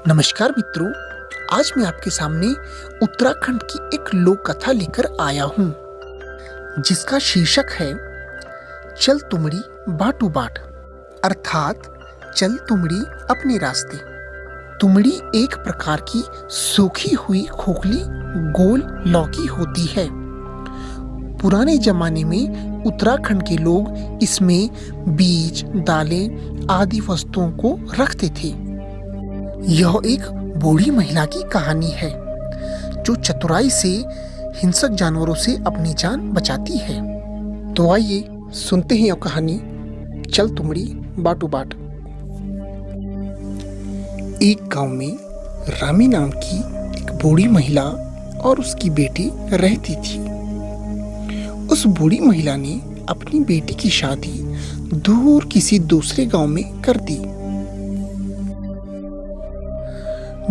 नमस्कार मित्रों, आज मैं आपके सामने उत्तराखंड की एक लोक कथा लेकर आया हूँ जिसका शीर्षक है चल तुमड़ी बाटू बाट, अर्थात चल तुमड़ी अपने रास्ते। तुमड़ी एक प्रकार की सूखी हुई खोखली गोल लौकी होती है। पुराने जमाने में उत्तराखंड के लोग इसमें बीज, दालें आदि वस्तुओं को रखते थे। यह एक बूढ़ी महिला की कहानी है जो चतुराई से हिंसक जानवरों से अपनी जान बचाती है। तो आइए सुनते हैं यह कहानी, चल तुमड़ी बाटू बाट। एक गांव में रामी नाम की एक बूढ़ी महिला और उसकी बेटी रहती थी। उस बूढ़ी महिला ने अपनी बेटी की शादी दूर किसी दूसरे गांव में कर दी।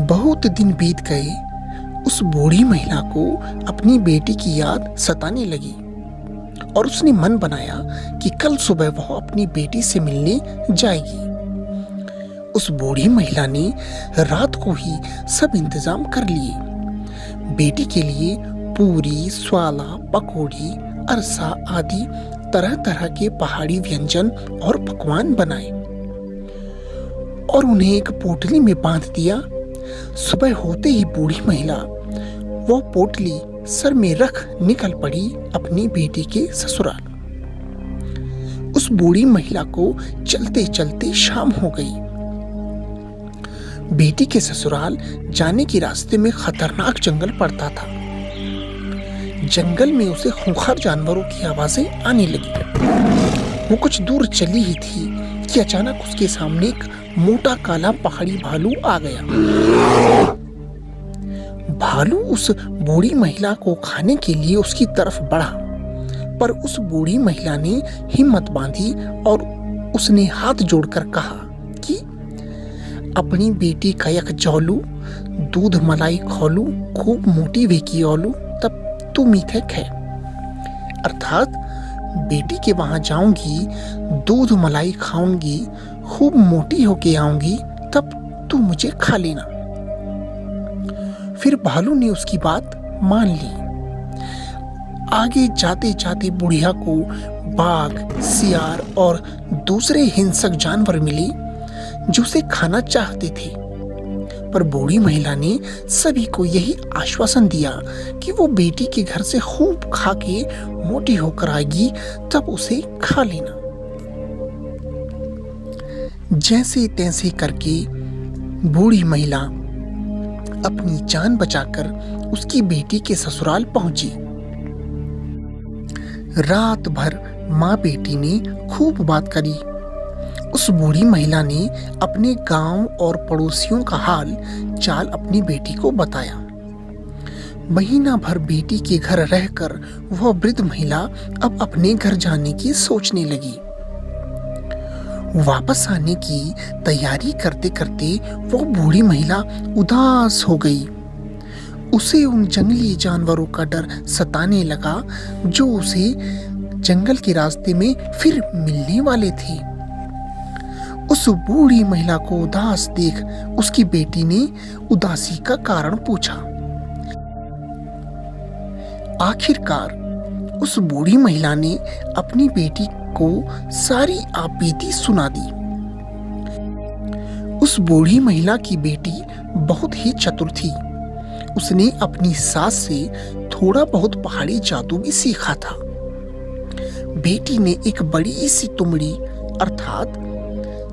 बहुत दिन बीत गए, उस बूढ़ी महिला को अपनी बेटी की याद सताने लगी और उसने मन बनाया कि कल सुबह वह अपनी बेटी से मिलने जाएगी। उस बूढ़ी महिला ने रात को ही सब इंतजाम कर लिए। बेटी के लिए पूरी, स्वाला, पकौड़ी, अरसा आदि तरह तरह के पहाड़ी व्यंजन और पकवान बनाए और उन्हें एक पोटली में बांध दिया। सुबह होते ही बूढ़ी महिला वह पोटली सर में रख निकल पड़ी अपनी बेटी के ससुराल। उस बूढ़ी महिला को चलते चलते शाम हो गई। बेटी के ससुराल जाने के रास्ते में खतरनाक जंगल पड़ता था। जंगल में उसे खूंखार जानवरों की आवाजें आने लगी। वो कुछ दूर चली ही थी कि अचानक उसके सामने एक मोटा काला पहाड़ी भालू आ गया। भालू उस बूढ़ी महिला को खाने के लिए उसकी तरफ बढ़ा, पर उस बूढ़ी महिला ने हिम्मत बांधी और उसने हाथ जोड़कर कहा कि अपनी बेटी का यक जौलू, दूध मलाई खोलू, खूब मोटी वेकी ओलू, तब तू मीठे खे। अर्थात बेटी के वहां जाऊंगी, दूध मलाई खाऊंगी, खूब मोटी होके आऊंगी, तब तू मुझे खा लेना। फिर भालू ने उसकी बात मान ली। आगे जाते जाते बुढ़िया को बाघ, सियार और दूसरे हिंसक जानवर मिले जो उसे खाना चाहते थे, पर बूढ़ी महिला ने सभी को यही आश्वासन दिया कि वो बेटी के घर से खूब खा के मोटी होकर आएगी, तब उसे खा लेना। जैसे तैसे करके बूढ़ी महिला अपनी जान बचाकर उसकी बेटी के ससुराल पहुंची। रात भर माँ बेटी ने खूब बात करी। उस बूढ़ी महिला ने अपने गांव और पड़ोसियों का हाल चाल अपनी बेटी को बताया। महीना भर बेटी के घर रहकर वह वृद्ध महिला अब अपने घर जाने की सोचने लगी। वापस आने की तैयारी करते करते वो बूढ़ी महिला उदास हो गई। उसे उन जंगली जानवरों का डर सताने लगा जो उसे जंगल के रास्ते में फिर मिलने वाले थे। उस बूढ़ी महिला को उदास देख उसकी बेटी ने उदासी का कारण पूछा। आखिरकार उस बूढ़ी महिला ने अपनी बेटी को सारी आपबीती सुना दी। उस बूढ़ी महिला की बेटी बहुत ही चतुर थी। उसने अपनी सास से थोड़ा बहुत पहाड़ी जादू भी सीखा था। बेटी ने एक बड़ी सी तुमड़ी अर्थात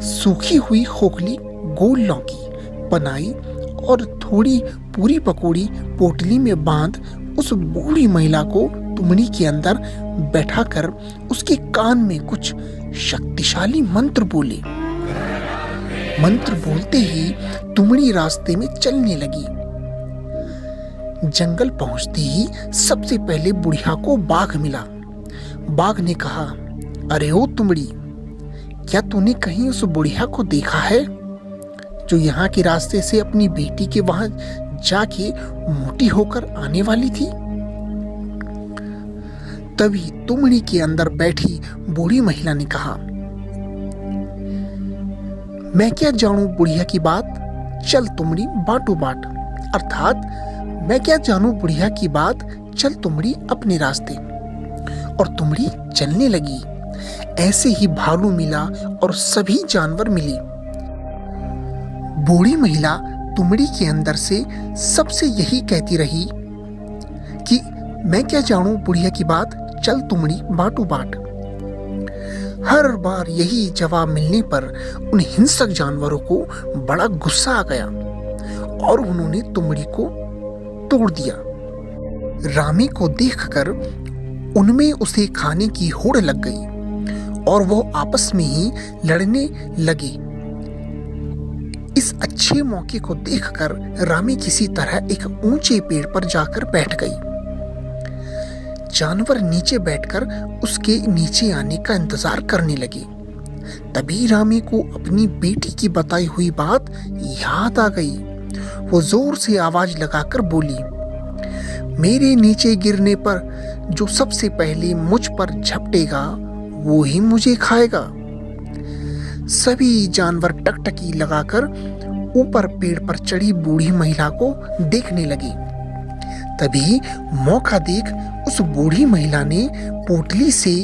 सूखी हुई खोखली गोल लौकी बनाई और थोड़ी पूरी पकौड़ी पोटली में बांध उस बूढ़ी महिला को तुमड़ी के अंदर बैठाकर उसके कान में कुछ शक्तिशाली मंत्र बोले। मंत्र बोलते ही तुमड़ी रास्ते में चलने लगी। जंगल पहुंचते ही सबसे पहले बुढ़िया को बाघ मिला। बाघ ने कहा, अरे ओ तुमड़ी, क्या तूने कहीं उस बुढ़िया को देखा है जो यहाँ के रास्ते से अपनी बेटी के वहां जाके मोटी होकर आने वाली थी? तभी तुमड़ी के अंदर बैठी बूढ़ी महिला ने कहा, मैं क्या जानूं बुढ़िया की बात, चल तुमड़ी बाटो बाट, अर्थात मैं क्या जानू बुढ़िया की बात, चल तुमड़ी अपने रास्ते। और तुमड़ी चलने लगी। ऐसे ही भालू मिला और सभी जानवर मिली। बूढ़ी महिला तुमड़ी के अंदर से सबसे यही कहती रही कि मैं क्या जानू बुढ़िया की बात, चल तुमड़ी बाटो बाट। हर बार यही जवाब मिलने पर उन हिंसक जानवरों को बड़ा गुस्सा आ गया और उन्होंने तुमड़ी को तोड़ दिया। रामी को देखकर उनमें उसे खाने की होड़ लग गई और वो आपस में ही लड़ने लगे। इस अच्छे मौके को देखकर रामी किसी तरह एक ऊंचे पेड़ पर जाकर बैठ गई। जानवर नीचे बैठकर उसके नीचे आने का इंतजार करने लगे। तभी रामी को अपनी बेटी की बताई हुई बात याद आ गई। वो जोर से आवाज लगाकर बोली, मेरे नीचे गिरने पर जो सबसे पहले मुझ पर झपटेगा वो ही मुझे खाएगा। सभी जानवर टकटकी लगाकर ऊपर पेड़ पर चढ़ी बूढ़ी महिला को देखने लगे। तभी मौका देख उस बूढ़ी महिला ने पोटली से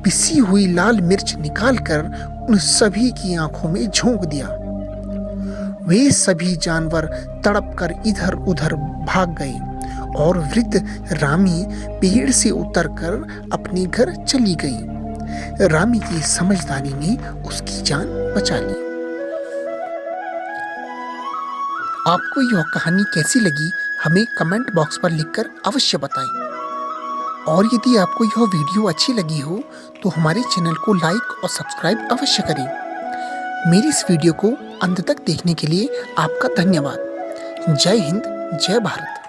पिसी हुई लाल मिर्च निकालकर उन सभी की आंखों में झोंक दिया। वे सभी जानवर तड़प कर इधर उधर भाग गए और वृद्ध रामी पेड़ से उतरकर अपने घर चली गई। रामी की समझदारी ने उसकी जान बचा ली। आपको यह कहानी कैसी लगी हमें कमेंट बॉक्स पर लिखकर अवश्य बताएं। और यदि आपको यह वीडियो अच्छी लगी हो तो हमारे चैनल को लाइक और सब्सक्राइब अवश्य करें। मेरी इस वीडियो को अंत तक देखने के लिए आपका धन्यवाद। जय हिंद, जय भारत।